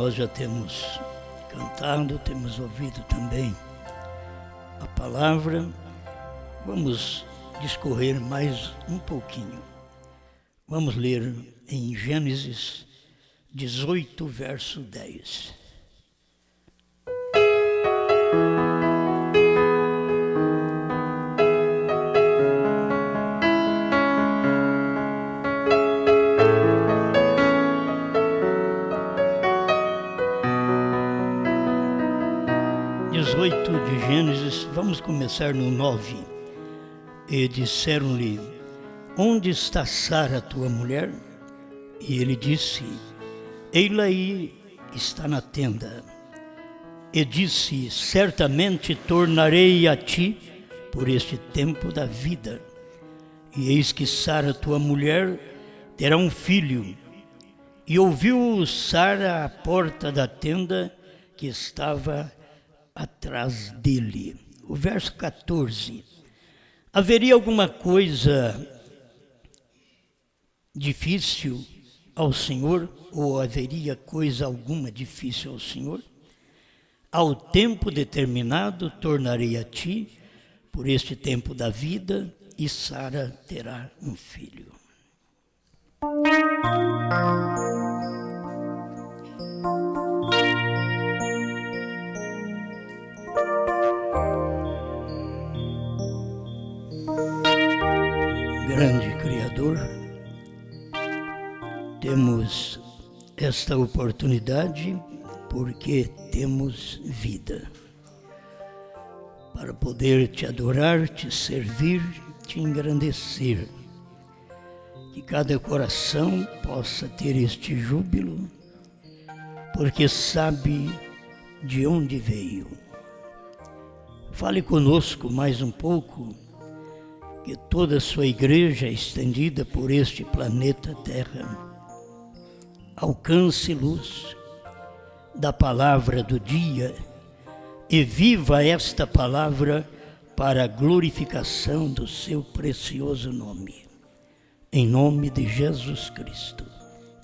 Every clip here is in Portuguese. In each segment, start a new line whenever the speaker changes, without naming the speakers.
nós já temos cantado, temos ouvido também a palavra. Vamos discorrer mais um pouquinho. Vamos ler em Gênesis 18, verso 10. De Gênesis, vamos começar no 9. E disseram-lhe: onde está Sara, tua mulher? E ele disse: ei-la aí, está na tenda. E disse: certamente tornarei a ti por este tempo da vida. E eis que Sara, tua mulher, terá um filho. E ouviu Sara à porta da tenda que estava atrás dele. O verso 14. Haveria alguma coisa difícil ao Senhor? Ou haveria coisa alguma difícil ao Senhor? Ao tempo determinado tornarei a ti por este tempo da vida, e Sara terá um filho. Grande Criador, temos esta oportunidade porque temos vida, para poder te adorar, te servir, te engrandecer. Que cada coração possa ter este júbilo, porque sabe de onde veio. Fale conosco mais um pouco, que toda a sua igreja estendida por este planeta Terra alcance luz da palavra do dia e viva esta palavra para a glorificação do seu precioso nome. Em nome de Jesus Cristo.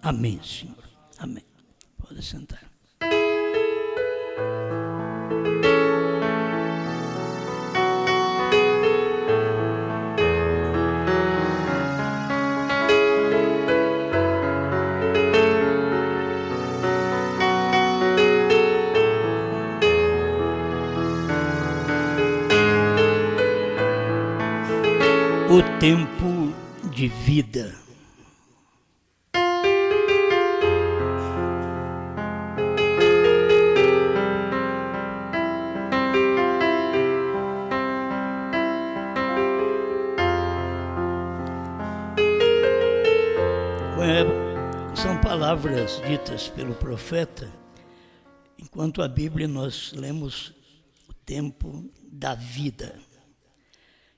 Amém, Senhor. Amém. Pode sentar. O tempo de vida. São palavras ditas pelo profeta, enquanto a Bíblia nós lemos o tempo da vida.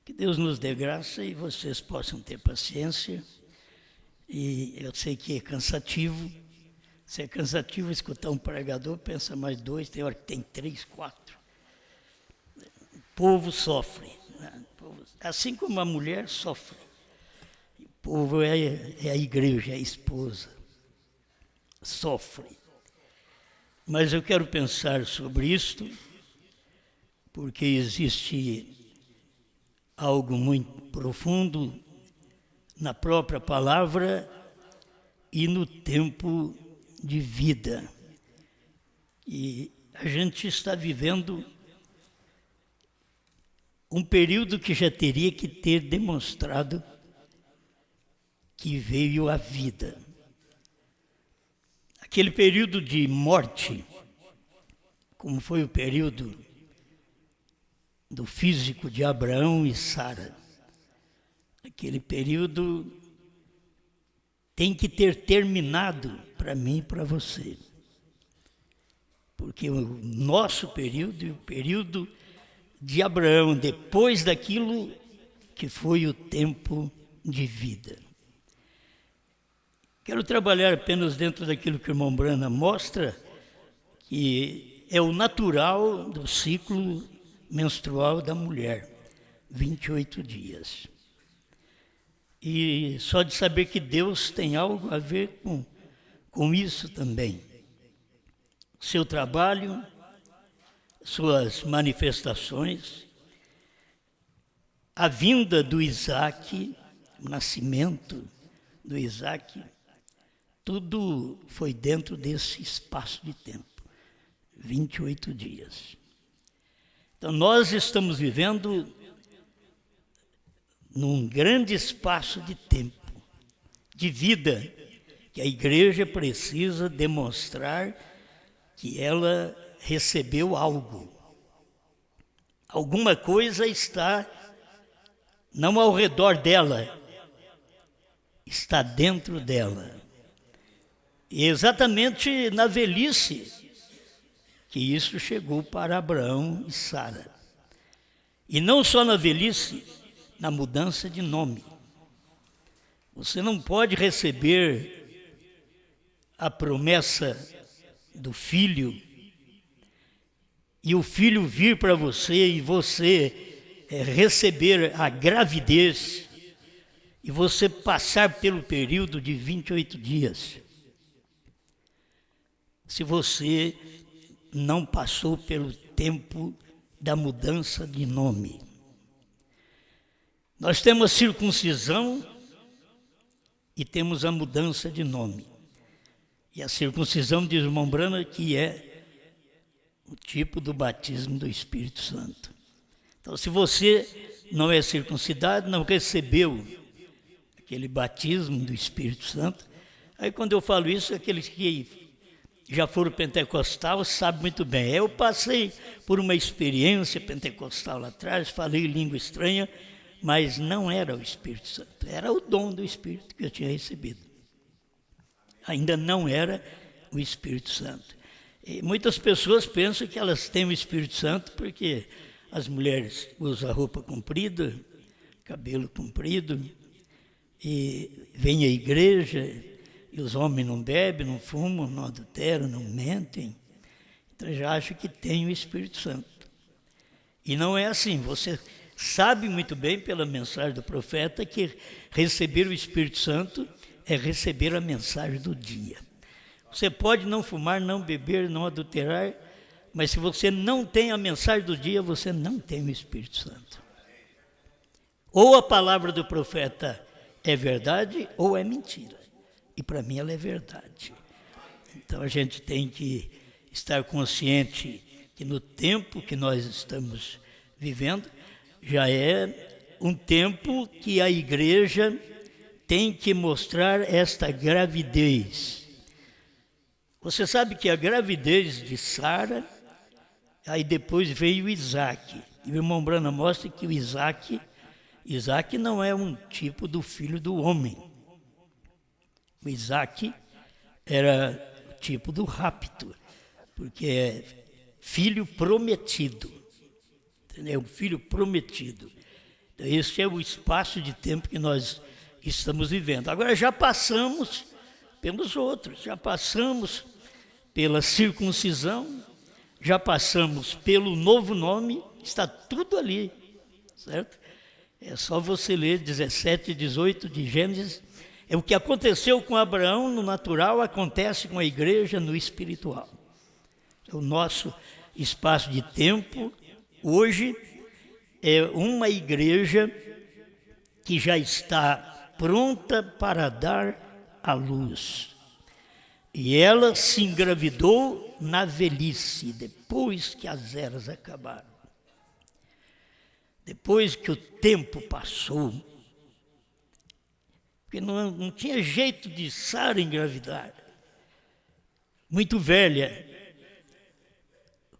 Que Deus nos dê graça e vocês possam ter paciência. E eu sei que é cansativo. Se é cansativo escutar um pregador, pensa mais dois, tem hora que tem 3, 4. O povo sofre, né? Assim como a mulher sofre. O povo é a igreja, é a esposa. Sofre. Mas eu quero pensar sobre isto, porque existe algo muito profundo na própria palavra e no tempo de vida. E a gente está vivendo um período que já teria que ter demonstrado que veio a vida. Aquele período de morte, como foi o período do físico de Abraão e Sara. Aquele período tem que ter terminado para mim e para você. Porque o nosso período e o período de Abraão, depois daquilo que foi o tempo de vida. Quero trabalhar apenas dentro daquilo que o irmão Brana mostra, que é o natural do ciclo menstrual da mulher, 28 dias. E só de saber que Deus tem algo a ver com isso também. seu trabalho, suas manifestações, a vinda do Isaac, o nascimento do Isaac, tudo foi dentro desse espaço de tempo, 28 dias. Então nós estamos vivendo num grande espaço de tempo, de vida, que a igreja precisa demonstrar que ela recebeu algo. Alguma coisa está não ao redor dela, está dentro dela. E exatamente na velhice que isso chegou para Abraão e Sara. E não só na velhice, na mudança de nome. Você não pode receber a promessa do filho e o filho vir para você e você receber a gravidez e você passar pelo período de 28 dias. Se você não passou pelo tempo da mudança de nome. Nós temos a circuncisão e temos a mudança de nome. E a circuncisão, diz o irmão Brana, que é o tipo do batismo do Espírito Santo. Então, se você não é circuncidado, não recebeu aquele batismo do Espírito Santo, aí quando eu falo isso, aqueles que já foram pentecostal sabem muito bem. Eu passei por uma experiência pentecostal lá atrás, falei língua estranha, mas não era o Espírito Santo, era o dom do Espírito que eu tinha recebido. Ainda não era o Espírito Santo. E muitas pessoas pensam que elas têm o Espírito Santo porque as mulheres usam roupa comprida, cabelo comprido, e vêm à igreja, e os homens não bebem, não fumam, não adulteram, não mentem. Então já acho que tem o Espírito Santo. E não é assim. Você sabe muito bem pela mensagem do profeta que receber o Espírito Santo é receber a mensagem do dia. Você pode não fumar, não beber, não adulterar, mas se você não tem a mensagem do dia, você não tem o Espírito Santo. Ou a palavra do profeta é verdade ou é mentira. E para mim ela é verdade. Então a gente tem que estar consciente que no tempo que nós estamos vivendo, já é um tempo que a igreja tem que mostrar esta gravidez. Você sabe que a gravidez de Sara, aí depois veio Isaac. E o irmão Brana mostra que o Isaac não é um tipo do filho do homem. O Isaac era o tipo do rapto, porque é filho prometido. Entendeu? Filho prometido. Então, esse é o espaço de tempo que nós estamos vivendo. Agora já passamos pelos outros, já passamos pela circuncisão, já passamos pelo novo nome, está tudo ali, certo? É só você ler 17 e 18 de Gênesis. É o que aconteceu com Abraão no natural, acontece com a igreja no espiritual. O nosso espaço de tempo hoje é uma igreja que já está pronta para dar à luz. E ela se engravidou na velhice, depois que as eras acabaram. Depois que o tempo passou, porque não tinha jeito de Sara engravidar. Muito velha.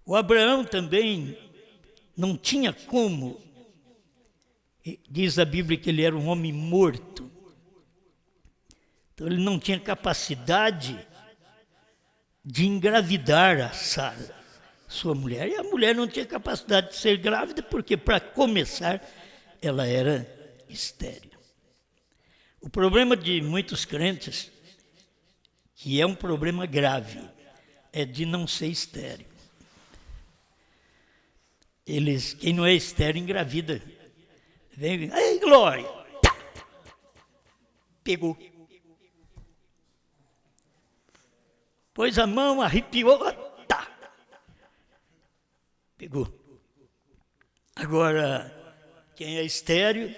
O Abraão também não tinha como. Diz a Bíblia que ele era um homem morto. Então ele não tinha capacidade de engravidar a Sara, sua mulher. E a mulher não tinha capacidade de ser grávida, porque para começar ela era estéril. O problema de muitos crentes, que é um problema grave, é de não ser estéril. Quem não é estéril engravida. Vem, ei, glória! Tá. Pegou. Pôs a mão, arrepiou, tá. Pegou. Agora, quem é estéril,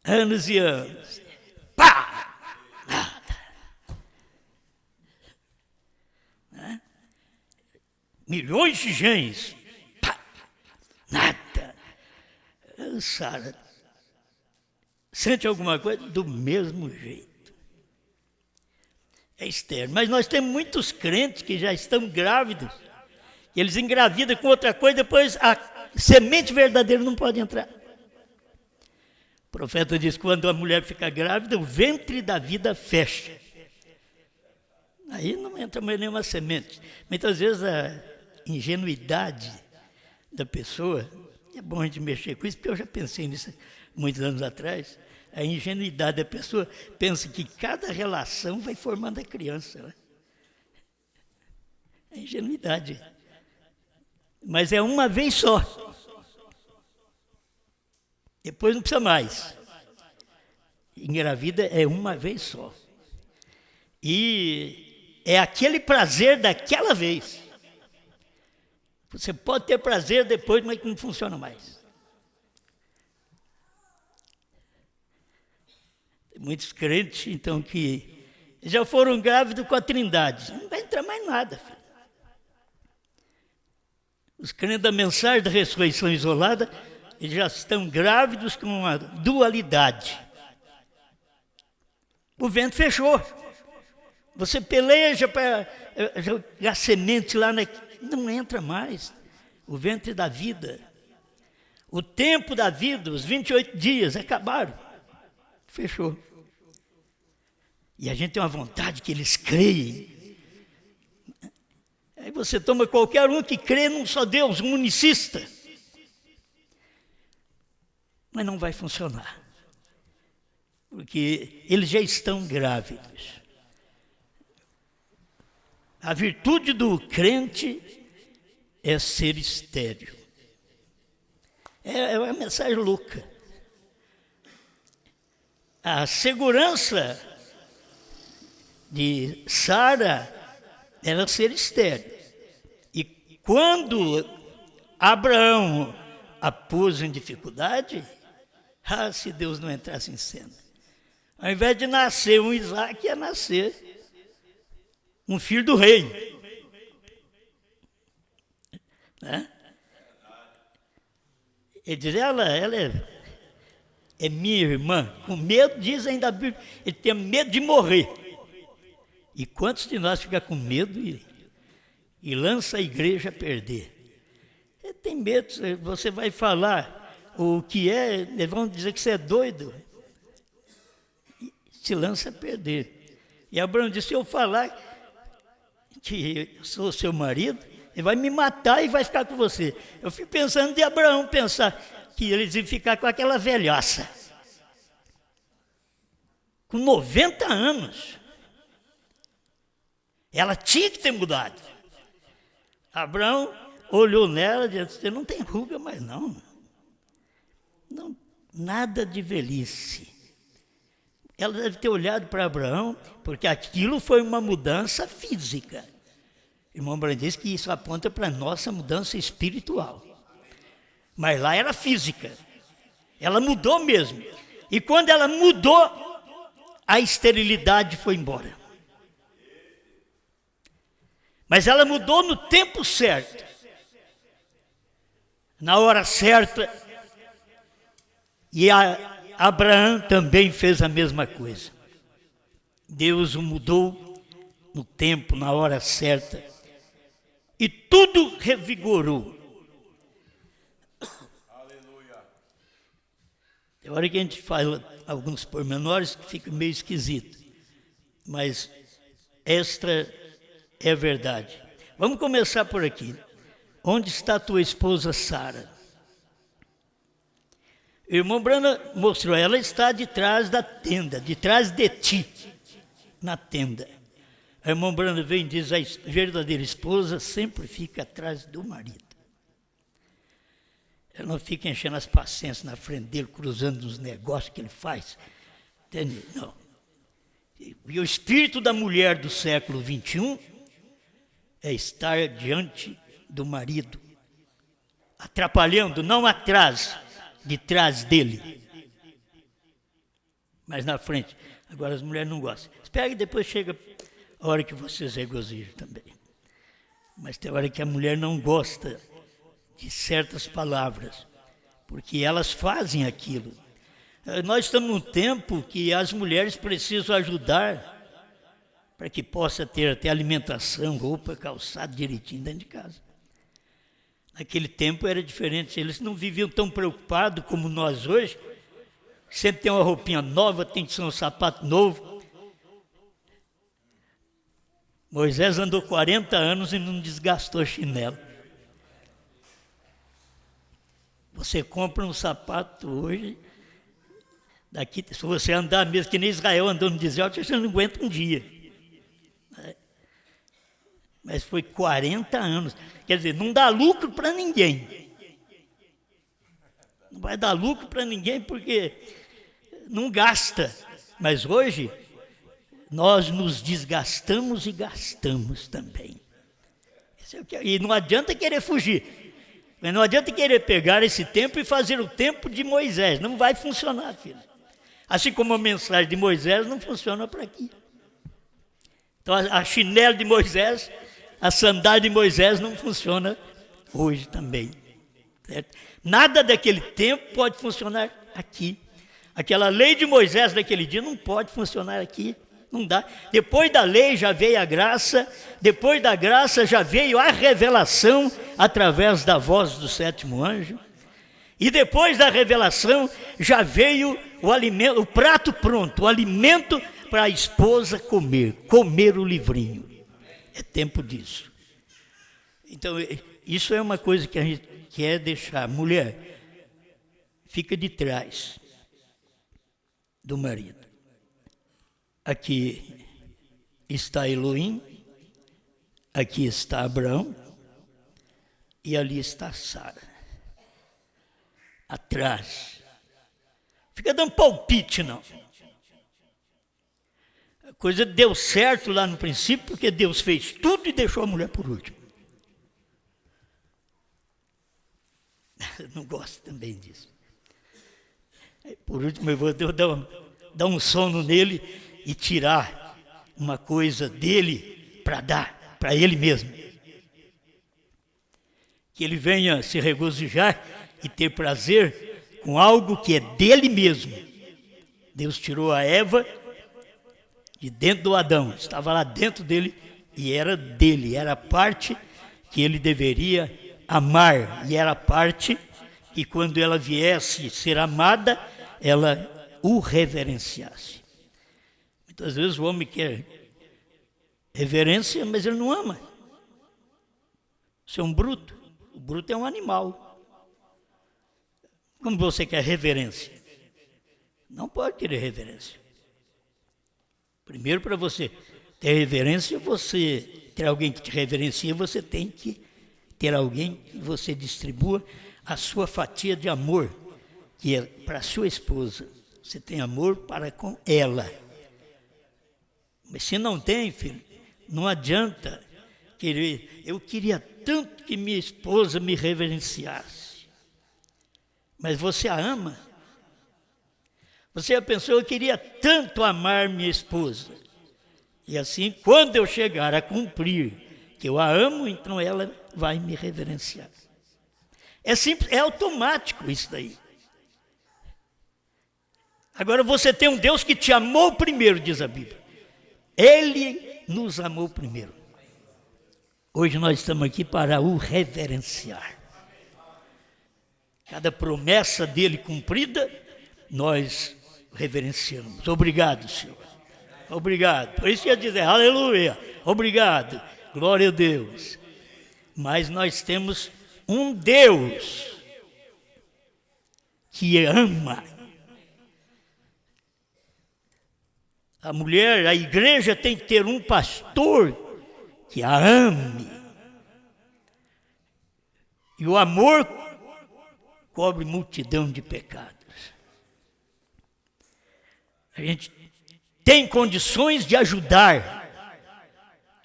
anos e anos, nada. Né? Milhões de genes, nada. Sara, sente alguma coisa? Do mesmo jeito. É estéril. Mas nós temos muitos crentes que já estão grávidos. Eles engravidam com outra coisa, depois a semente verdadeira não pode entrar. O profeta diz que quando a mulher fica grávida, o ventre da vida fecha. Aí não entra mais nenhuma semente. Muitas vezes a ingenuidade da pessoa, é bom a gente mexer com isso, porque eu já pensei nisso muitos anos atrás. A ingenuidade da pessoa pensa que cada relação vai formando a criança. Né? É ingenuidade. Mas é uma vez só. Depois não precisa mais. Engravida é uma vez só. E é aquele prazer daquela vez. Você pode ter prazer depois, mas que não funciona mais. Tem muitos crentes, então, que já foram grávidos com a Trindade. Não vai entrar mais nada, filho. Os crentes da mensagem da ressurreição isolada, eles já estão grávidos com uma dualidade. O vento fechou. Você peleja para jogar semente lá, não entra mais. O ventre da vida. O tempo da vida, os 28 dias, acabaram. Fechou. E a gente tem uma vontade que eles creem. Aí você toma qualquer um que crê num só Deus, um unicista. Mas não vai funcionar. Porque eles já estão grávidos. A virtude do crente é ser estéril. É uma mensagem louca. A segurança de Sara era ser estéril. E quando Abraão a pôs em dificuldade, se Deus não entrasse em cena. Ao invés de nascer um Isaac, ia nascer um filho do rei. Né? Ele diz, ela é minha irmã. Com medo, diz ainda a Bíblia, ele tem medo de morrer. E quantos de nós ficam com medo e lança a igreja a perder? Ele tem medo, você vai falar o que é, eles vão dizer que você é doido. E se lança a perder. E Abraão disse, se eu falar que eu sou seu marido, ele vai me matar e vai ficar com você. Eu fico pensando de Abraão pensar que eles iam ficar com aquela velhaça. Com 90 anos. Ela tinha que ter mudado. Abraão olhou nela e disse, você não tem ruga mais não. Não, nada de velhice. Ela deve ter olhado para Abraão, porque aquilo foi uma mudança física. O irmão Brandt diz que isso aponta para a nossa mudança espiritual. Mas lá era física. Ela mudou mesmo. E quando ela mudou, a esterilidade foi embora. Mas ela mudou no tempo certo. Na hora certa. E Abraão também fez a mesma coisa. Deus o mudou no tempo, na hora certa. E tudo revigorou. Aleluia. Tem hora que a gente fala alguns pormenores que fica meio esquisito. Mas esta é verdade. Vamos começar por aqui. Onde está tua esposa Sara? O irmão Branham mostrou, ela está de trás da tenda, de trás de ti, na tenda. O irmão Branham vem e diz, a verdadeira esposa sempre fica atrás do marido. Ela não fica enchendo as paciências na frente dele, cruzando os negócios que ele faz. Entende? Não. E o espírito da mulher do século XXI é estar diante do marido, atrapalhando, não atrás, de trás dele, mas na frente. Agora as mulheres não gostam. Espera que depois chega a hora que vocês regozijam também. Mas tem hora que a mulher não gosta de certas palavras, porque elas fazem aquilo. Nós estamos num tempo que as mulheres precisam ajudar para que possa ter até alimentação, roupa, calçado direitinho dentro de casa. Naquele tempo era diferente, eles não viviam tão preocupados como nós hoje. Sempre tem uma roupinha nova, tem que ser um sapato novo. Moisés andou 40 anos e não desgastou chinelo. Você compra um sapato hoje, daqui, se você andar mesmo que nem Israel andou no deserto, você não aguenta um dia. Mas foi 40 anos. Quer dizer, não dá lucro para ninguém. Não vai dar lucro para ninguém porque não gasta. Mas hoje, nós nos desgastamos e gastamos também. E não adianta querer fugir. Mas não adianta querer pegar esse tempo e fazer o tempo de Moisés. Não vai funcionar, filho. Assim como a mensagem de Moisés não funciona para aqui. Então a chinela de Moisés, a sandália de Moisés não funciona hoje também. Certo? Nada daquele tempo pode funcionar aqui. Aquela lei de Moisés daquele dia não pode funcionar aqui. Não dá. Depois da lei já veio a graça, depois da graça já veio a revelação através da voz do sétimo anjo. E depois da revelação já veio o alimento, o prato pronto, o alimento para a esposa comer o livrinho. É tempo disso. Então, isso é uma coisa que a gente quer deixar. Mulher, fica de trás do marido. Aqui está Elohim, aqui está Abraão e ali está Sara. Atrás. Fica dando palpite, não. A coisa deu certo lá no princípio, porque Deus fez tudo e deixou a mulher por último. Eu não gosto também disso. Por último, eu vou dar um sono nele e tirar uma coisa dele para dar para ele mesmo. Que ele venha se regozijar e ter prazer com algo que é dele mesmo. Deus tirou a Eva de dentro do Adão, estava lá dentro dele e era dele, era a parte que ele deveria amar, e era a parte que quando ela viesse ser amada, ela o reverenciasse. Muitas vezes o homem quer reverência, mas ele não ama. Você é um bruto, o bruto é um animal. Como você quer reverência? Não pode querer reverência. Primeiro, para você ter reverência, você ter alguém que te reverencia, você tem que ter alguém que você distribua a sua fatia de amor, que é para a sua esposa. Você tem amor para com ela. Mas se não tem, filho, não adianta querer. Eu queria tanto que minha esposa me reverenciasse. Mas você a ama? Você já pensou, eu queria tanto amar minha esposa. E assim, quando eu chegar a cumprir que eu a amo, então ela vai me reverenciar. É simples, é automático isso daí. Agora você tem um Deus que te amou primeiro, diz a Bíblia. Ele nos amou primeiro. Hoje nós estamos aqui para o reverenciar. Cada promessa dele cumprida, nós reverenciamos. Obrigado, Senhor. Obrigado. Por isso que eu ia dizer, aleluia. Obrigado. Glória a Deus. Mas nós temos um Deus que ama. A mulher, a igreja tem que ter um pastor que a ame. E o amor cobre multidão de pecados. A gente tem condições de ajudar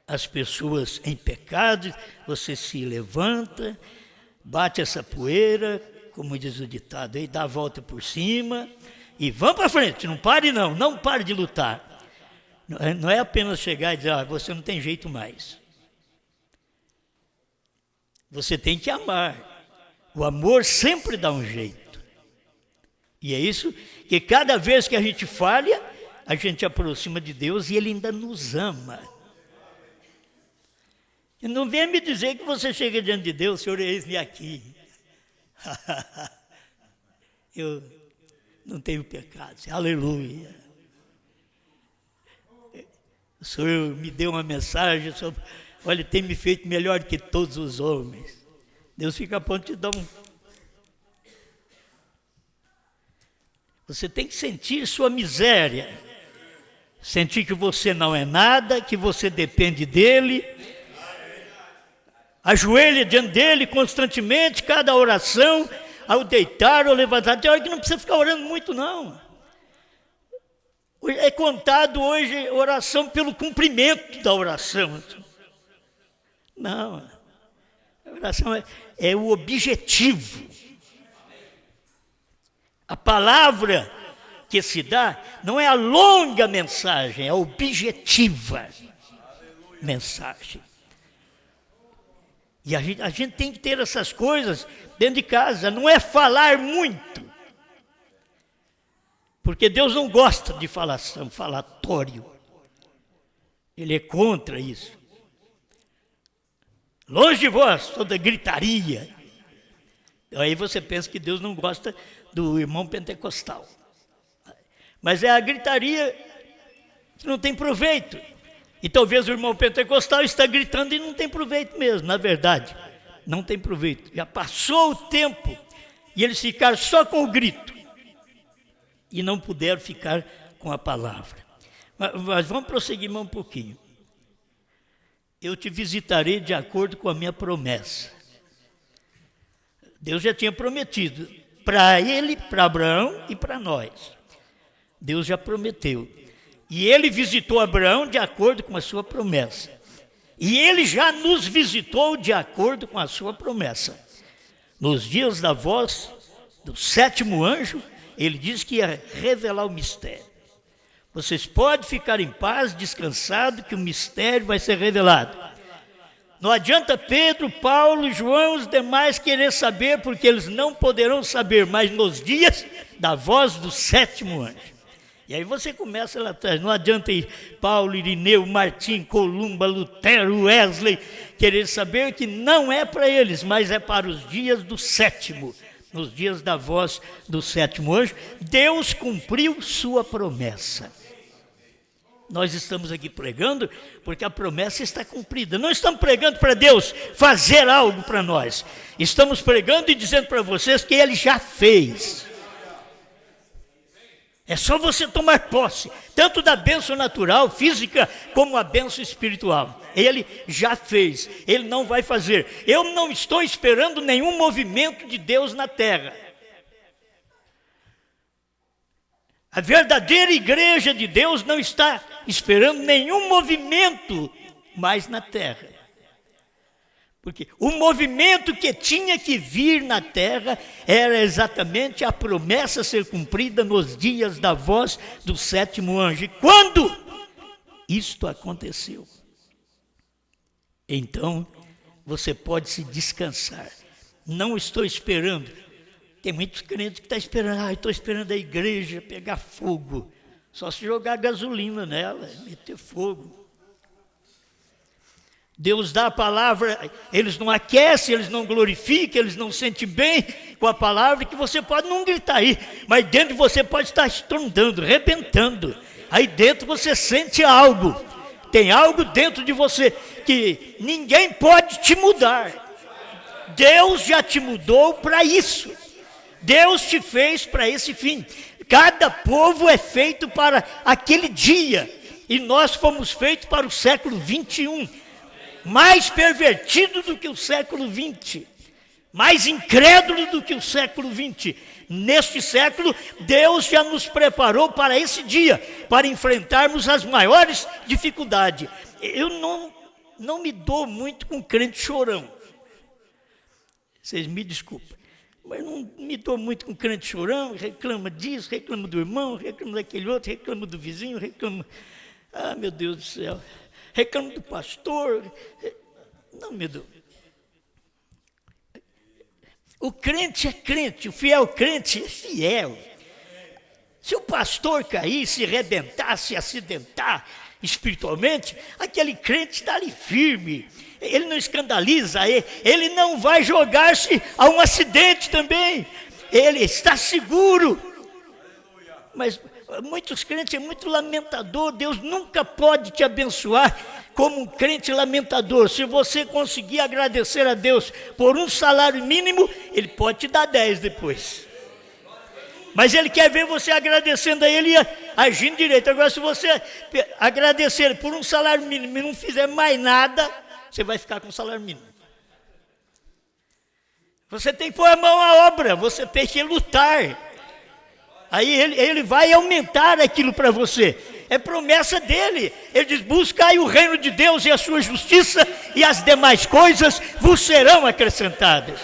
as pessoas em pecado, você se levanta, bate essa poeira, como diz o ditado aí, dá a volta por cima e vamos para frente, não pare não pare de lutar. Não é apenas chegar e dizer, você não tem jeito mais. Você tem que amar. O amor sempre dá um jeito. E é isso que cada vez que a gente falha, a gente aproxima de Deus e Ele ainda nos ama. E não venha me dizer que você chega diante de Deus, Senhor, eis-me aqui. Eu não tenho pecados. Aleluia. O Senhor me deu uma mensagem, o Senhor, olha, tem me feito melhor que todos os homens. Deus fica a ponto de dar um... Você tem que sentir sua miséria. Sentir que você não é nada, que você depende dEle. Ajoelha diante dEle constantemente, cada oração, ao deitar ou levantar. Tem hora que não precisa ficar orando muito, não. É contado hoje oração pelo cumprimento da oração. Não, a oração é o objetivo. A palavra que se dá não é a longa mensagem, é a objetiva mensagem. E a gente tem que ter essas coisas dentro de casa, não é falar muito. Porque Deus não gosta de falação, falatório. Ele é contra isso. Longe de vós, toda gritaria. Aí você pensa que Deus não gosta do irmão pentecostal. Mas é a gritaria que não tem proveito. E talvez o irmão pentecostal está gritando e não tem proveito mesmo, na verdade. Não tem proveito. Já passou o tempo e eles ficaram só com o grito. E não puderam ficar com a palavra. Mas vamos prosseguir mais um pouquinho. Eu te visitarei de acordo com a minha promessa. Deus já tinha prometido para ele, para Abraão e para nós. Deus já prometeu. E ele visitou Abraão de acordo com a sua promessa. E ele já nos visitou de acordo com a sua promessa. Nos dias da voz do 7º anjo, ele disse que ia revelar o mistério. Vocês podem ficar em paz, descansados, que o mistério vai ser revelado. Não adianta Pedro, Paulo, João, os demais querer saber, porque eles não poderão saber, mas nos dias da voz do 7º anjo. E aí você começa lá atrás, não adianta ir Paulo, Irineu, Martim, Columba, Lutero, Wesley, querer saber que não é para eles, mas é para os dias do 7º. Nos dias da voz do 7º anjo, Deus cumpriu sua promessa. Nós estamos aqui pregando porque a promessa está cumprida. Não estamos pregando para Deus fazer algo para nós. Estamos pregando e dizendo para vocês que Ele já fez. É só você tomar posse, tanto da bênção natural, física, como a bênção espiritual. Ele já fez, Ele não vai fazer. Eu não estou esperando nenhum movimento de Deus na terra. A verdadeira igreja de Deus não está esperando nenhum movimento mais na terra. Porque o movimento que tinha que vir na terra era exatamente a promessa ser cumprida nos dias da voz do 7º anjo. E quando isto aconteceu, então você pode se descansar. Não estou esperando. Tem muitos crentes que estão esperando. Estou esperando a igreja pegar fogo. Só se jogar gasolina nela, meter fogo. Deus dá a palavra, eles não aquecem, eles não glorificam, eles não sentem bem com a palavra, que você pode não gritar aí, mas dentro de você pode estar estrondando, arrebentando. Aí dentro você sente algo, tem algo dentro de você que ninguém pode te mudar. Deus já te mudou para isso. Deus te fez para esse fim. Cada povo é feito para aquele dia, e nós fomos feitos para o século 21. Mais pervertido do que o século 20, mais incrédulo do que o século 20. Neste século, Deus já nos preparou para esse dia, para enfrentarmos as maiores dificuldades. Eu não me dou muito com crente chorão. Vocês me desculpem. Mas não me dou muito com crente chorão, reclama disso, reclama do irmão, reclama daquele outro, reclama do vizinho, reclama... Ah, meu Deus do céu. Reclama do pastor. Não me dou. O crente é crente, o fiel crente é fiel. Se o pastor cair, se arrebentar, se acidentar espiritualmente, aquele crente está ali firme. Ele não escandaliza, ele não vai jogar-se a um acidente também. Ele está seguro. Mas muitos crentes é muito lamentador. Deus nunca pode te abençoar como um crente lamentador. Se você conseguir agradecer a Deus por um salário mínimo, Ele pode te dar 10 depois. Mas Ele quer ver você agradecendo a Ele e agindo direito. Agora, se você agradecer por um salário mínimo e não fizer mais nada, você vai ficar com o salário mínimo. Você tem que pôr a mão à obra, você tem que lutar. Aí ele vai aumentar aquilo para você. É promessa dele. Ele diz, buscai o reino de Deus e a sua justiça, e as demais coisas vos serão acrescentadas.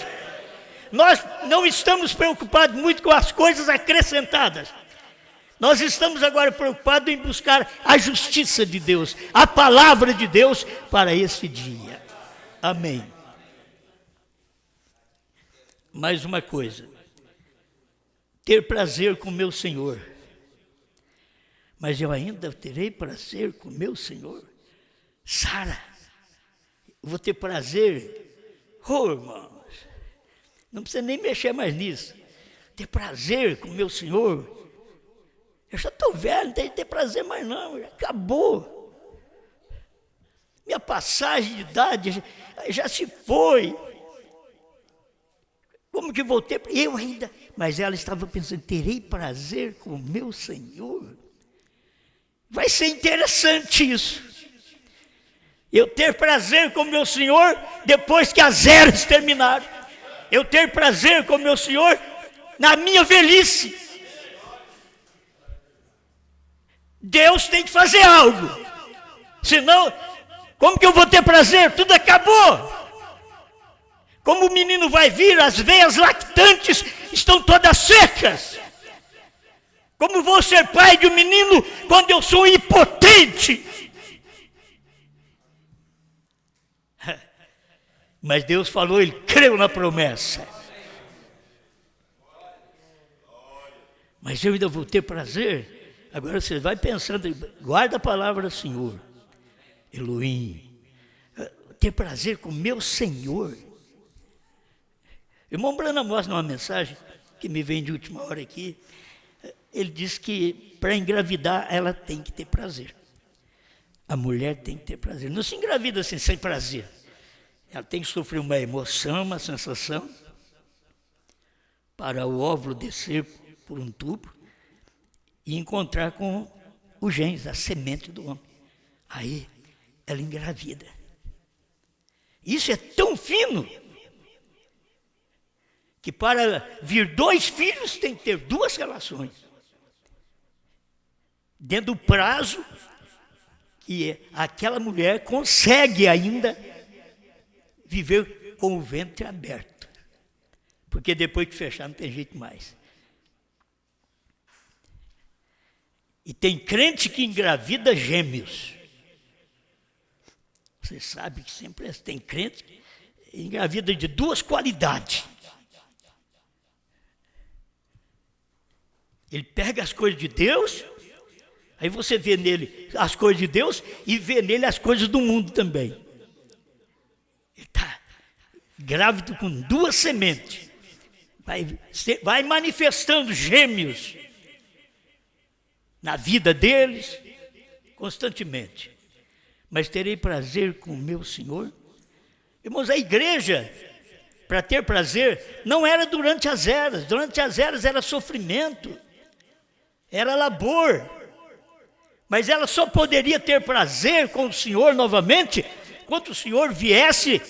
Nós não estamos preocupados muito com as coisas acrescentadas. Nós estamos agora preocupados em buscar a justiça de Deus, a palavra de Deus para esse dia. Amém. Mais uma coisa. Ter prazer com meu Senhor. Mas eu ainda terei prazer com meu Senhor? Sara, eu vou ter prazer? Oh, irmãos, não precisa nem mexer mais nisso. Ter prazer com meu Senhor? Eu já estou velho, não tenho que ter prazer mais não, já acabou. Minha passagem de idade já se foi. Como que vou ter? Eu ainda... Mas ela estava pensando, terei prazer com o meu Senhor? Vai ser interessante isso. Eu ter prazer com o meu Senhor depois que as eras terminaram. Eu ter prazer com o meu Senhor na minha velhice. Deus tem que fazer algo. Senão, como que eu vou ter prazer? Tudo acabou. Como o menino vai vir, as veias lactantes estão todas secas. Como vou ser pai de um menino quando eu sou impotente? Mas Deus falou, Ele creu na promessa. Mas eu ainda vou ter prazer? Agora você vai pensando, guarda a palavra Senhor, Elohim. Ter prazer com meu Senhor. Irmão Branham mostra numa mensagem que me vem de última hora aqui. Ele diz que para engravidar ela tem que ter prazer. A mulher tem que ter prazer. Não se engravida assim sem prazer. Ela tem que sofrer uma emoção, uma sensação, para o óvulo descer por um tubo e encontrar com o genes, a semente do homem. Aí ela engravida. Isso é tão fino que para vir 2 filhos tem que ter 2 relações. Dentro do prazo que aquela mulher consegue ainda viver com o ventre aberto. Porque depois que fechar não tem jeito mais. E tem crente que engravida gêmeos. Você sabe que sempre tem crente que engravida de 2 qualidades. Ele pega as coisas de Deus, aí você vê nele as coisas de Deus e vê nele as coisas do mundo também. Ele está grávido com 2 sementes. Vai manifestando gêmeos na vida deles constantemente. Mas terei prazer com o meu Senhor? Irmãos, a igreja, para ter prazer, não era durante as eras. Durante as eras era sofrimento. Era labor, mas ela só poderia ter prazer com o Senhor novamente quando o Senhor viesse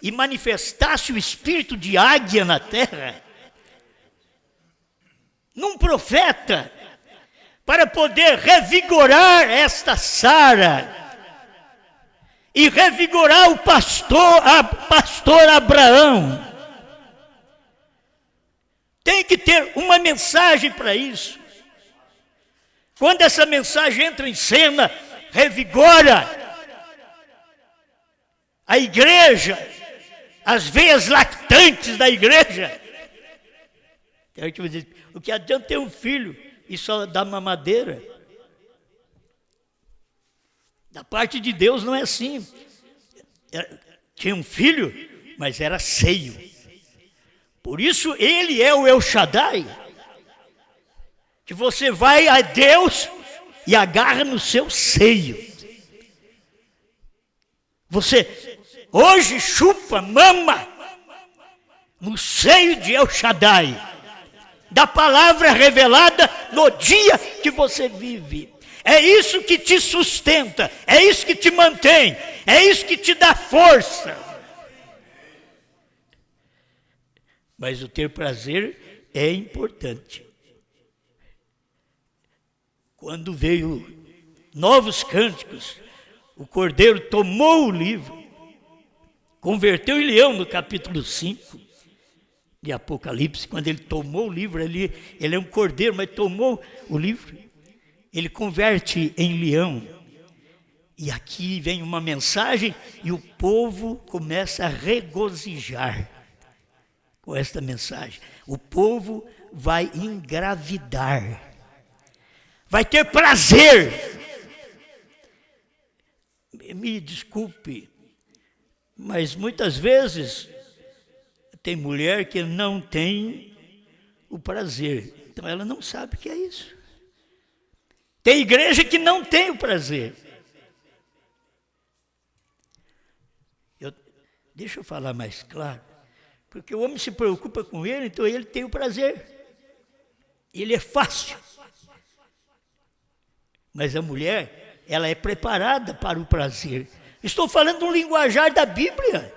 e manifestasse o espírito de águia na terra, num profeta, para poder revigorar esta Sara e revigorar o pastor Abraão. Tem que ter uma mensagem para isso. Quando essa mensagem entra em cena, revigora a igreja, as veias lactantes da igreja. O que adianta ter um filho e só dar mamadeira? Da parte de Deus não é assim. Tinha um filho, mas era seio. Por isso ele é o El Shaddai. Que você vai a Deus e agarra no seu seio. Você hoje chupa, mama no seio de El Shaddai, da palavra revelada no dia que você vive. É isso que te sustenta, é isso que te mantém, é isso que te dá força. Mas o ter prazer é importante. Quando veio novos cânticos, o Cordeiro tomou o livro, converteu em leão no capítulo 5 de Apocalipse. Quando ele tomou o livro, ele é um cordeiro, mas tomou o livro, ele converte em leão. E aqui vem uma mensagem e o povo começa a regozijar com esta mensagem. O povo vai engravidar, vai ter prazer. Me desculpe, mas muitas vezes tem mulher que não tem o prazer, então ela não sabe o que é isso. Tem igreja que não tem o prazer. Deixa eu falar mais claro, porque o homem se preocupa com ele, então ele tem o prazer. Ele é fácil. Mas a mulher, ela é preparada para o prazer. Estou falando de um linguajar da Bíblia.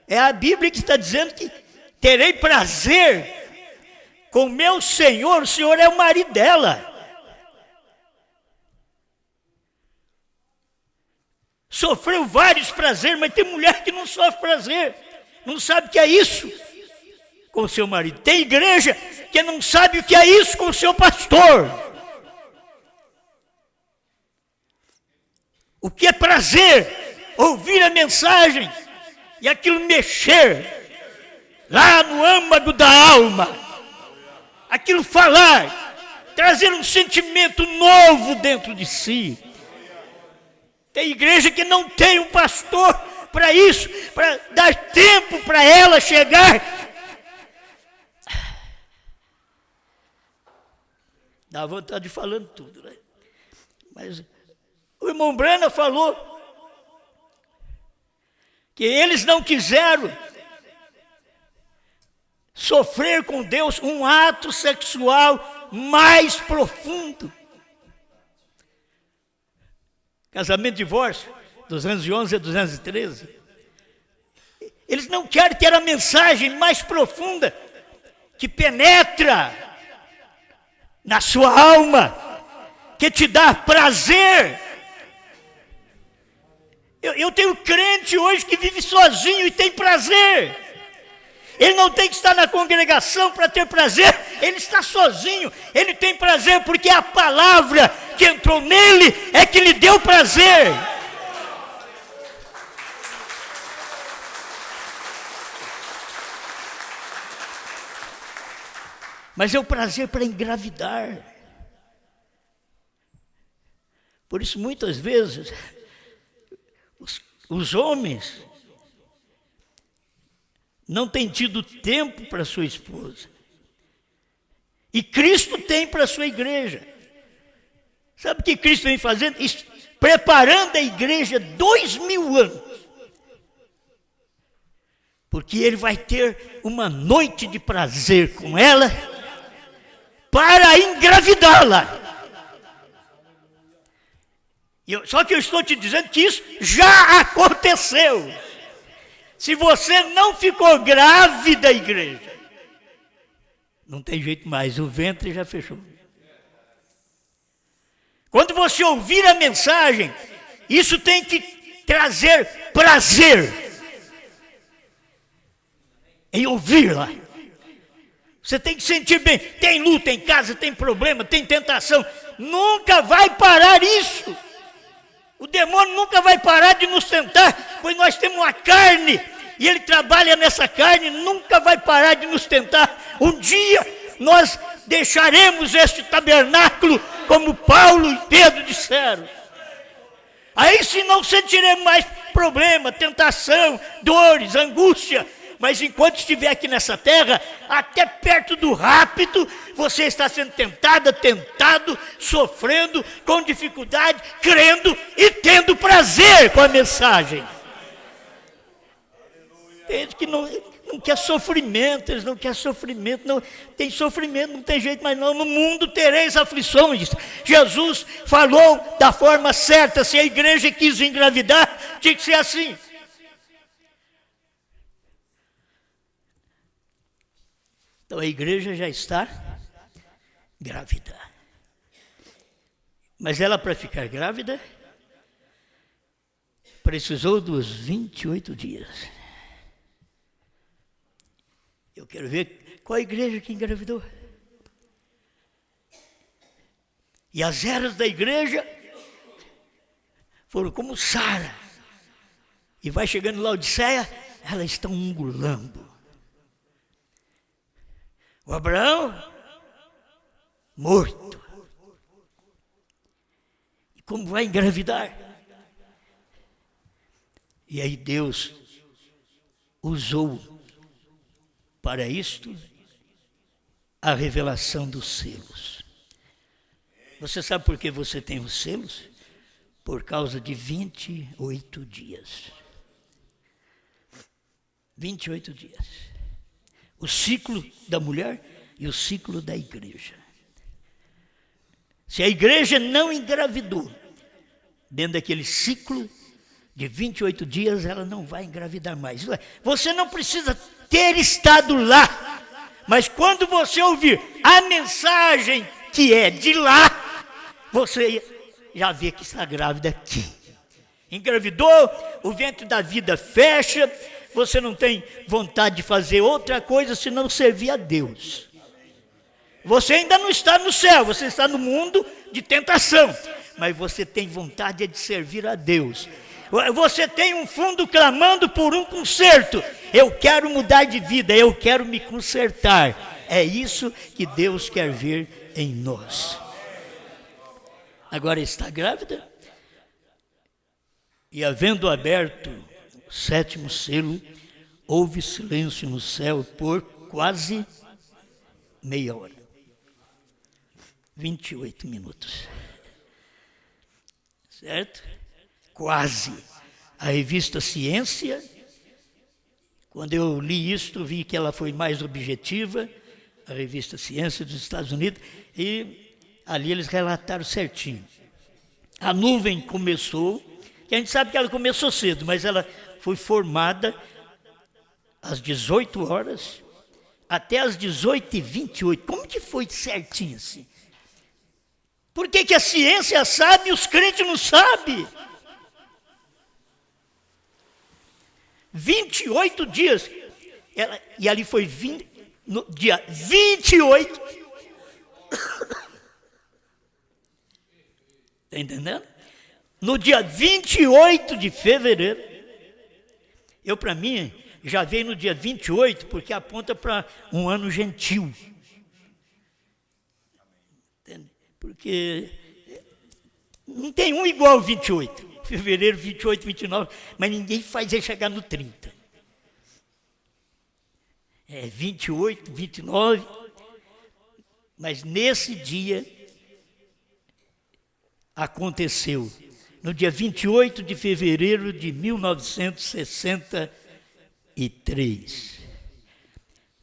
É a Bíblia que está dizendo que terei prazer com meu Senhor. O Senhor é o marido dela. Sofreu vários prazeres, mas tem mulher que não sofre prazer. Não sabe o que é isso com o seu marido. Tem igreja que não sabe o que é isso com o seu pastor. O que é prazer? Ouvir a mensagem e aquilo mexer lá no âmago da alma. Aquilo falar, trazer um sentimento novo dentro de si. Tem igreja que não tem um pastor para isso, para dar tempo para ela chegar. Dá vontade de falar tudo, né? Mas o irmão Brana falou que eles não quiseram sofrer com Deus um ato sexual mais profundo. Casamento e divórcio, 211 a 213. Eles não querem ter a mensagem mais profunda que penetra na sua alma, que te dá prazer. Eu tenho crente hoje que vive sozinho e tem prazer. Ele não tem que estar na congregação para ter prazer, ele está sozinho, ele tem prazer porque a palavra que entrou nele é que lhe deu prazer. Mas é o prazer para engravidar. Por isso, muitas vezes, os homens não têm tido tempo para sua esposa. E Cristo tem para a sua igreja. Sabe o que Cristo vem fazendo? Preparando a igreja 2000 anos. Porque Ele vai ter uma noite de prazer com ela para engravidá-la. Só que eu estou te dizendo que isso já aconteceu. Se você não ficou grávida, igreja, não tem jeito mais, o ventre já fechou. Quando você ouvir a mensagem, isso tem que trazer prazer em ouvi-la. Você tem que sentir bem. Tem luta em casa, tem problema, tem tentação. Nunca vai parar isso. O demônio nunca vai parar de nos tentar, pois nós temos uma carne e ele trabalha nessa carne, nunca vai parar de nos tentar. Um dia nós deixaremos este tabernáculo, como Paulo e Pedro disseram. Aí sim não sentiremos mais problema, tentação, dores, angústia. Mas enquanto estiver aqui nessa terra, até perto do rapto, você está sendo tentado, sofrendo, com dificuldade, crendo e tendo prazer com a mensagem. Tem gente que não quer sofrimento, eles não querem sofrimento, não tem sofrimento, não tem jeito mais não. No mundo tereis aflições. Jesus falou da forma certa. Se a igreja quis engravidar, tinha que ser assim. Então a igreja já está grávida. Mas ela, para ficar grávida, precisou dos 28 dias. Eu quero ver qual a igreja que engravidou. E as eras da igreja foram como Sara. E vai chegando Laodiceia, elas estão ungulando. O Abraão, morto. E como vai engravidar? E aí Deus usou para isto a revelação dos selos. Você sabe por que você tem os selos? Por causa de 28 dias. 28 dias. O ciclo da mulher e o ciclo da igreja. Se a igreja não engravidou dentro daquele ciclo de 28 dias, ela não vai engravidar mais. Você não precisa ter estado lá, mas quando você ouvir a mensagem que é de lá, você já vê que está grávida aqui. Engravidou, o ventre da vida fecha. Você não tem vontade de fazer outra coisa senão servir a Deus. Você ainda não está no céu, você está no mundo de tentação. Mas você tem vontade de servir a Deus. Você tem um fundo clamando por um conserto. Eu quero mudar de vida, eu quero me consertar. É isso que Deus quer ver em nós. Agora está grávida? E havendo aberto o 7º selo, houve silêncio no céu por quase meia hora. 28 minutos. Certo? Quase. A revista Ciência, quando eu li isto, vi que ela foi mais objetiva, a revista Ciência dos Estados Unidos, e ali eles relataram certinho. A nuvem começou, que a gente sabe que ela começou cedo, mas ela foi formada às 18 horas até às 18h28. Como que foi certinho assim? Por que a ciência sabe e os crentes não sabem? 28 dias. E ali foi no dia 28. Está entendendo? No dia 28 de fevereiro, eu para mim já veio no dia 28 porque aponta para um ano gentil. Entende? Porque não tem um igual 28. Fevereiro, 28, 29, mas ninguém faz ele chegar no 30. É 28, 29, mas nesse dia aconteceu. No dia 28 de fevereiro de 1963,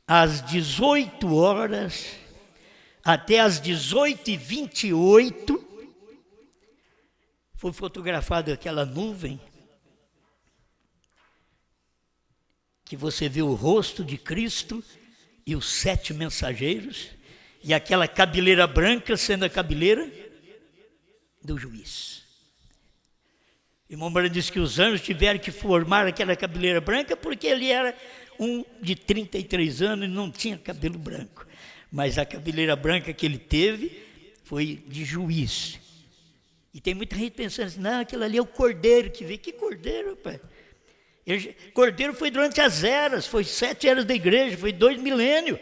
às 18 horas até às 18h28, foi fotografada aquela nuvem, que você vê o rosto de Cristo e os 7 mensageiros, e aquela cabeleira branca sendo a cabeleira do juiz. Irmão Branham disse que os anjos tiveram que formar aquela cabeleira branca porque ele era um de 33 anos e não tinha cabelo branco. Mas a cabeleira branca que ele teve foi de juiz. E tem muita gente pensando assim, não, aquilo ali é o cordeiro que veio. Que cordeiro, pai? Cordeiro foi durante as eras, foi 7 eras da igreja, foi 2 milênios.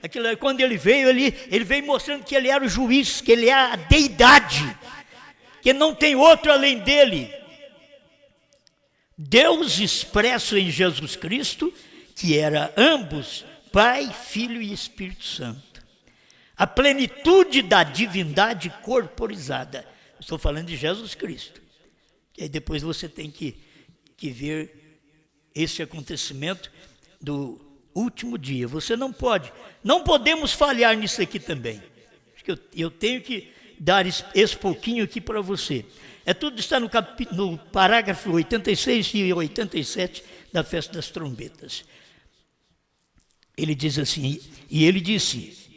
Aquilo, quando ele veio mostrando que ele era o juiz, que ele é a deidade, que não tem outro além dele. Deus expresso em Jesus Cristo, que era ambos, Pai, Filho e Espírito Santo. A plenitude da divindade corporizada. Estou falando de Jesus Cristo. E aí depois você tem que ver esse acontecimento do último dia. Você não podemos falhar nisso aqui também. Acho que eu tenho que dar esse pouquinho aqui para você. Tudo está no parágrafo 86 e 87 da Festa das Trombetas. Ele diz assim, e ele disse,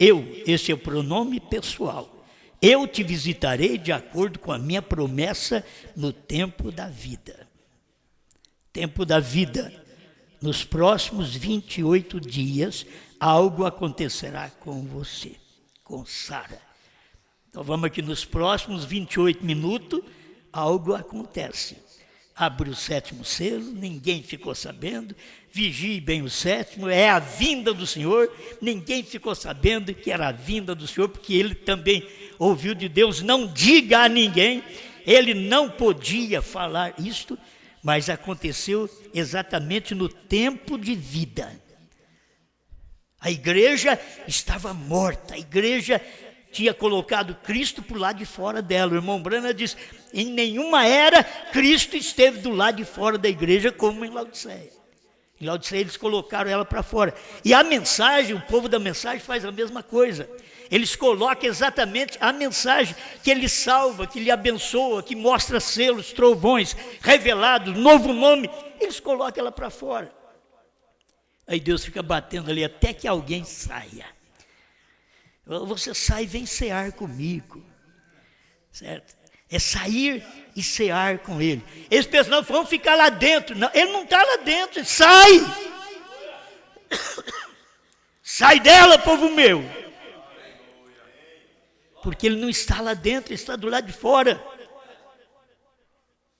esse é o pronome pessoal, eu te visitarei de acordo com a minha promessa no tempo da vida. Tempo da vida. Nos próximos 28 dias, algo acontecerá com você, com Sara. Então vamos aqui, nos próximos 28 minutos, algo acontece. Abre o 7º selo, ninguém ficou sabendo. Vigie bem o 7º, é a vinda do Senhor. Ninguém ficou sabendo que era a vinda do Senhor, porque ele também ouviu de Deus, não diga a ninguém. Ele não podia falar isto, mas aconteceu exatamente no tempo de vida. A igreja estava morta, a igreja tinha colocado Cristo para o lado de fora dela. O irmão Branham diz, em nenhuma era Cristo esteve do lado de fora da igreja como em Laodiceia. Em Laodiceia eles colocaram ela para fora. E a mensagem, o povo da mensagem faz a mesma coisa. Eles colocam exatamente a mensagem que ele salva, que lhe abençoa, que mostra selos, trovões, revelados, novo nome. Eles colocam ela para fora. Aí Deus fica batendo ali até que alguém saia. Você sai e vem cear comigo, certo? É sair e cear com ele. Eles pensam, não, vamos ficar lá dentro. Não, ele não está lá dentro, sai! Sai dela, povo meu! Porque ele não está lá dentro, ele está do lado de fora.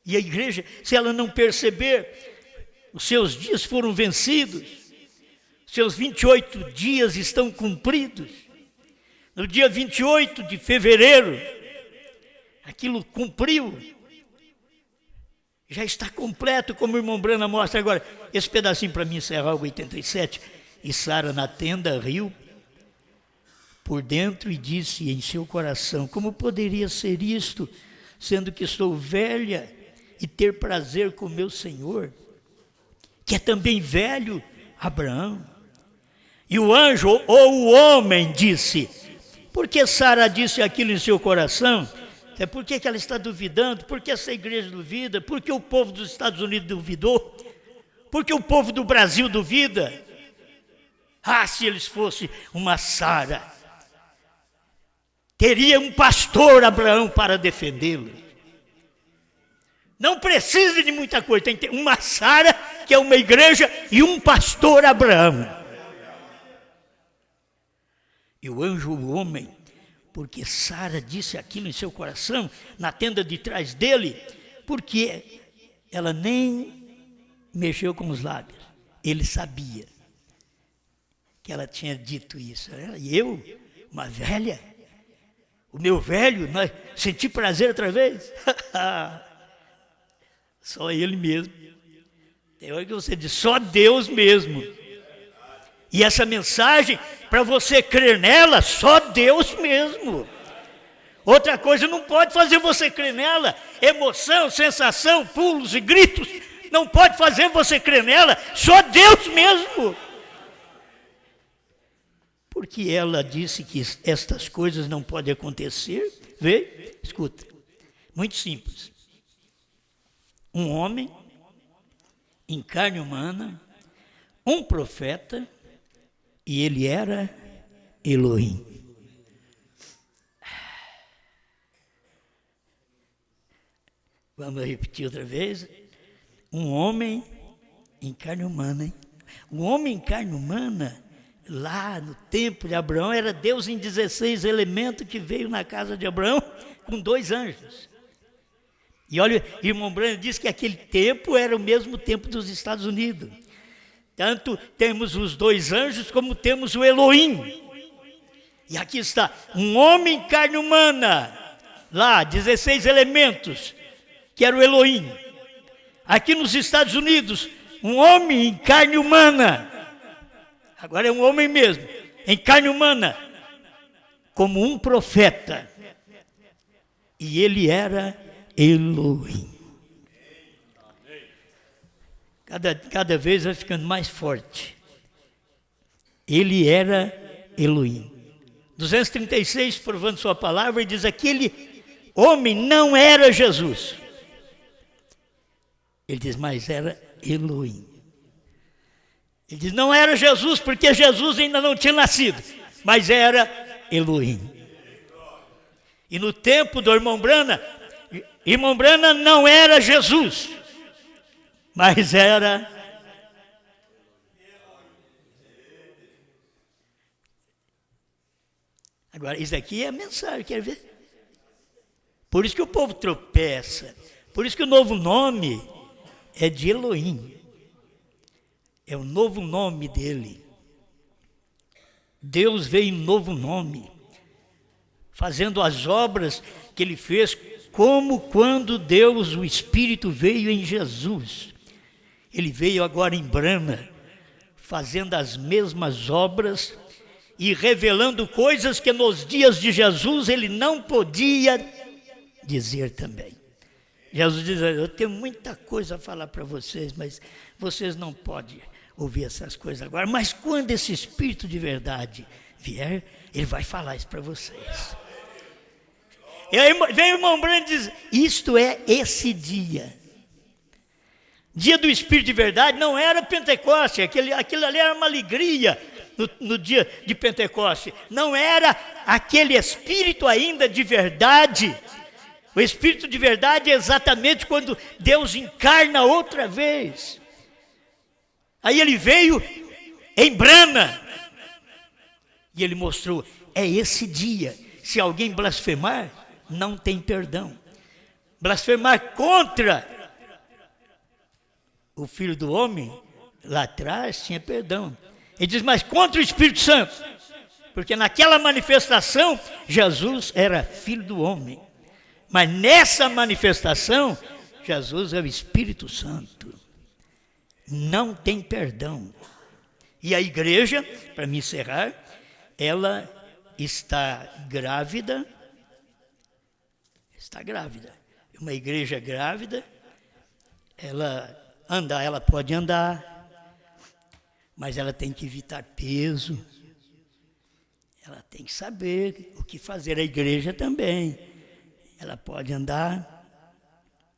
E a igreja, se ela não perceber, os seus dias foram vencidos, seus 28 dias estão cumpridos. No dia 28 de fevereiro, aquilo cumpriu, já está completo, como o irmão Branham mostra agora. Esse pedacinho para mim encerrar o 87. E Sara na tenda riu por dentro e disse em seu coração, como poderia ser isto, sendo que estou velha e ter prazer com meu Senhor, que é também velho Abraão. E o anjo ou o homem disse, por que Sara disse aquilo em seu coração? Por que ela está duvidando? Por que essa igreja duvida? Por que o povo dos Estados Unidos duvidou? Por que o povo do Brasil duvida? Se eles fossem uma Sara, teria um pastor Abraão para defendê-lo. Não precisa de muita coisa, tem que ter uma Sara, que é uma igreja, e um pastor Abraão. E o anjo, o homem, porque Sara disse aquilo em seu coração, na tenda de trás dele, porque ela nem mexeu com os lábios. Ele sabia que ela tinha dito isso. E eu, uma velha, o meu velho, senti prazer outra vez? Só ele mesmo. Tem hora que você diz, só Deus mesmo. E essa mensagem, para você crer nela, só Deus mesmo. Outra coisa não pode fazer você crer nela. Emoção, sensação, pulos e gritos, não pode fazer você crer nela, só Deus mesmo. Porque ela disse que estas coisas não podem acontecer. Vê? Escuta, muito simples. Um homem, em carne humana, um profeta, e ele era Elohim. Vamos repetir outra vez. Um homem em carne humana, hein? Um homem em carne humana, lá no tempo de Abraão, era Deus em 16 elementos que veio na casa de Abraão com 2 anjos. E olha, irmão Branham diz que aquele tempo era o mesmo tempo dos Estados Unidos. Tanto temos os 2 anjos como temos o Elohim. E aqui está, um homem em carne humana, lá, 16 elementos, que era o Elohim. Aqui nos Estados Unidos, um homem em carne humana, agora é um homem mesmo, em carne humana, como um profeta. E ele era Elohim. Cada vez vai ficando mais forte. Ele era Elohim. 236, provando sua palavra, e diz: aquele homem não era Jesus. Ele diz: mas era Elohim. Ele diz: não era Jesus, porque Jesus ainda não tinha nascido, mas era Elohim. E no tempo do irmão Branham não era Jesus, mas era Agora, isso aqui é a mensagem, quer ver? Por isso que o povo tropeça. Por isso que o novo nome é de Elohim. É o novo nome dele. Deus veio em novo nome, fazendo as obras que ele fez, como quando Deus, o Espírito, veio em Jesus. Ele veio agora em Branham, fazendo as mesmas obras e revelando coisas que nos dias de Jesus ele não podia dizer também. Jesus diz: eu tenho muita coisa a falar para vocês, mas vocês não podem ouvir essas coisas agora. Mas quando esse Espírito de verdade vier, ele vai falar isso para vocês. E aí vem o irmão Branham e diz: isto é esse dia. Dia do Espírito de verdade não era Pentecoste, aquilo ali era uma alegria no dia de Pentecoste. Não era aquele Espírito ainda de verdade. O Espírito de verdade é exatamente quando Deus encarna outra vez. Aí ele veio em Branham e ele mostrou: é esse dia. Se alguém blasfemar, não tem perdão. Blasfemar contra o Filho do Homem, lá atrás tinha perdão. Ele diz: mas contra o Espírito Santo, porque naquela manifestação Jesus era Filho do Homem, mas nessa manifestação Jesus é o Espírito Santo. Não tem perdão. E a igreja, para me encerrar, ela está grávida. Está grávida. Uma igreja grávida, ela pode andar, mas ela tem que evitar peso. Ela tem que saber o que fazer. A igreja também. Ela pode andar,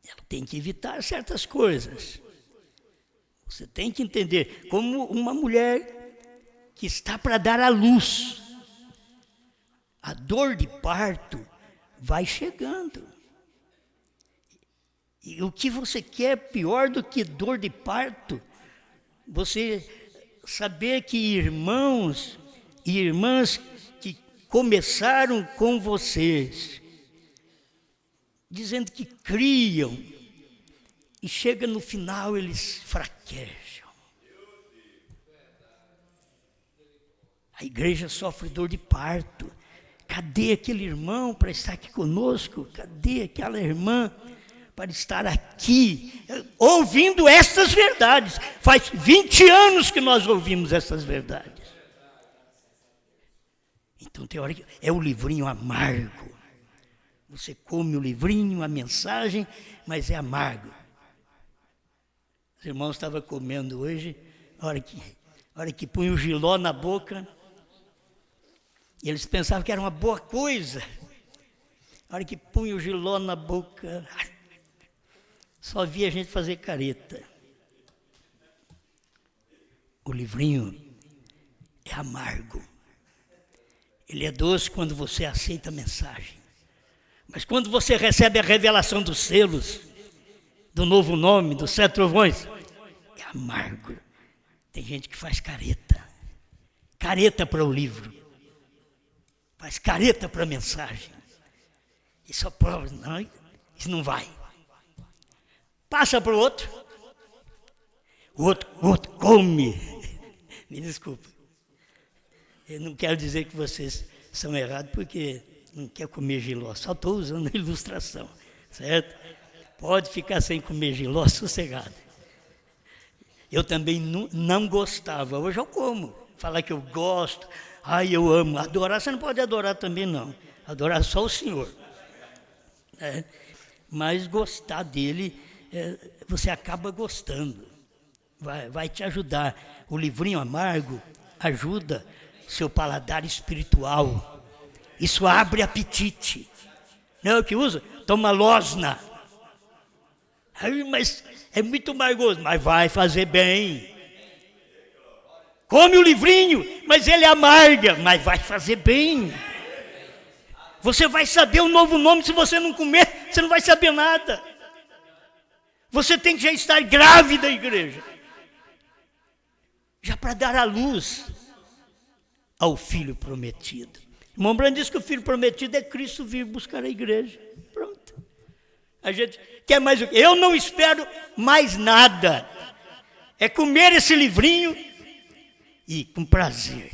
ela tem que evitar certas coisas. Você tem que entender, como uma mulher que está para dar à luz, a dor de parto vai chegando. E o que você quer pior do que dor de parto? Você saber que irmãos e irmãs que começaram com vocês, dizendo que criam, e chega no final eles fraquejam. A igreja sofre dor de parto. Cadê aquele irmão para estar aqui conosco? Cadê aquela irmã para estar aqui, ouvindo estas verdades? Faz 20 anos que nós ouvimos essas verdades. Então tem hora que é o livrinho amargo. Você come o livrinho, a mensagem, mas é amargo. Os irmãos estavam comendo hoje, a hora que punha o jiló na boca, e eles pensavam que era uma boa coisa. A hora que punha o jiló na boca, só via a gente fazer careta. O livrinho é amargo. Ele é doce quando você aceita a mensagem. Mas quando você recebe a revelação dos selos, do novo nome, dos 7 trovões, é amargo. Tem gente que faz careta para o livro, faz careta para a mensagem. E só prova, não, isso não vai. Passa para o outro come. Me desculpa. Eu não quero dizer que vocês são errados, porque não quer comer jiló, só estou usando a ilustração, certo? Pode ficar sem comer jiló sossegado. Eu também não gostava, hoje eu como. Falar que eu gosto, eu amo. Adorar, você não pode adorar também não. Adorar só o Senhor. Mas gostar dele, você acaba gostando. Vai te ajudar. O livrinho amargo ajuda seu paladar espiritual. Isso abre apetite. Não é o que usa? Toma losna. Mas é muito amargoso, mas vai fazer bem. Come o livrinho, mas ele amarga, mas vai fazer bem. Você vai saber o novo nome, se você não comer, você não vai saber nada. Você tem que já estar grávida, igreja. Já para dar à luz ao filho prometido. O irmão Brando diz que o filho prometido é Cristo vir buscar a igreja. Pronto. A gente quer mais o quê? Eu não espero mais nada. É comer esse livrinho e com prazer.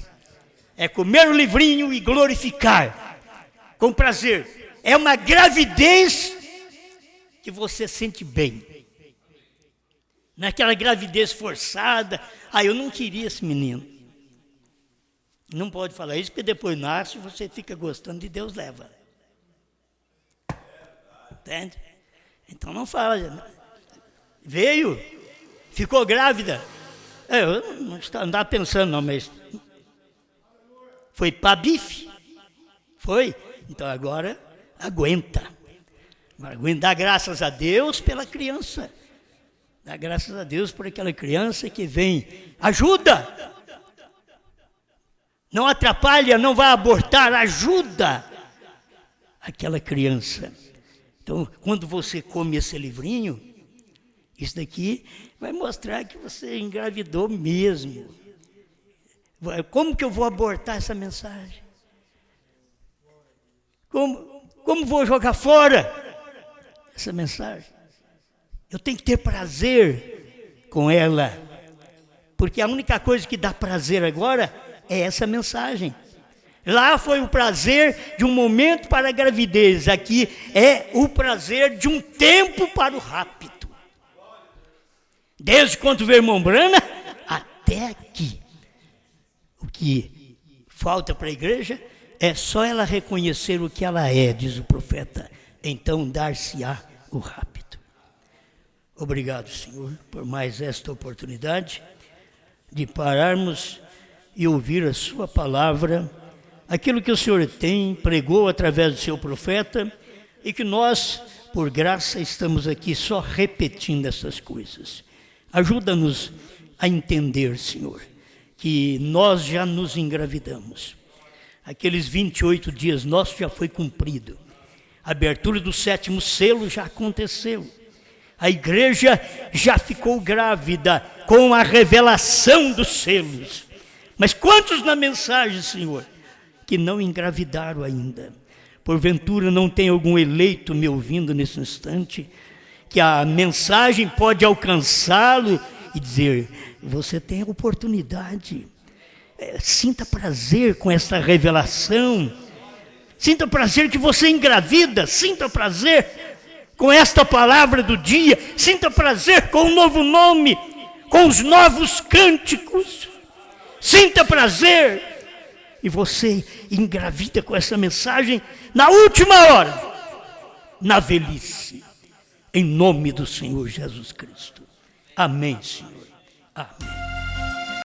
É comer o livrinho e glorificar com prazer. É uma gravidez que você sente bem. Naquela gravidez forçada. Eu não queria esse menino. Não pode falar isso, porque depois nasce, você fica gostando e Deus leva. Entende? Então não fala. Veio, ficou grávida. Eu não estava pensando não, mas foi para bife. Foi. Então agora aguenta. Dá graças a Deus pela criança. Dá graças a Deus por aquela criança que vem. Ajuda! Não atrapalha, não vai abortar, ajuda aquela criança. Então, quando você come esse livrinho, isso daqui vai mostrar que você engravidou mesmo. Como que eu vou abortar essa mensagem? Como vou jogar fora essa mensagem? Eu tenho que ter prazer com ela, porque a única coisa que dá prazer agora é essa mensagem. Lá foi o prazer de um momento para a gravidez, aqui é o prazer de um tempo para o rapto. Desde quando veio irmão Brana até aqui. O que falta para a igreja é só ela reconhecer o que ela é, diz o profeta. Então dar-se-á o rapto. Obrigado, Senhor, por mais esta oportunidade de pararmos e ouvir a sua palavra, aquilo que o Senhor pregou através do seu profeta, e que nós, por graça, estamos aqui só repetindo essas coisas. Ajuda-nos a entender, Senhor, que nós já nos engravidamos. Aqueles 28 dias nossos já foi cumprido. A abertura do 7º selo já aconteceu. A igreja já ficou grávida com a revelação dos selos. Mas quantos na mensagem, Senhor, que não engravidaram ainda? Porventura não tem algum eleito me ouvindo nesse instante, que a mensagem pode alcançá-lo e dizer, você tem a oportunidade. Sinta prazer com essa revelação. Sinta prazer que você engravida. Sinta prazer com esta palavra do dia. Sinta prazer com o novo nome, com os novos cânticos. Sinta prazer. E você engravida com essa mensagem na última hora, na velhice, em nome do Senhor Jesus Cristo. Amém, Senhor. Amém.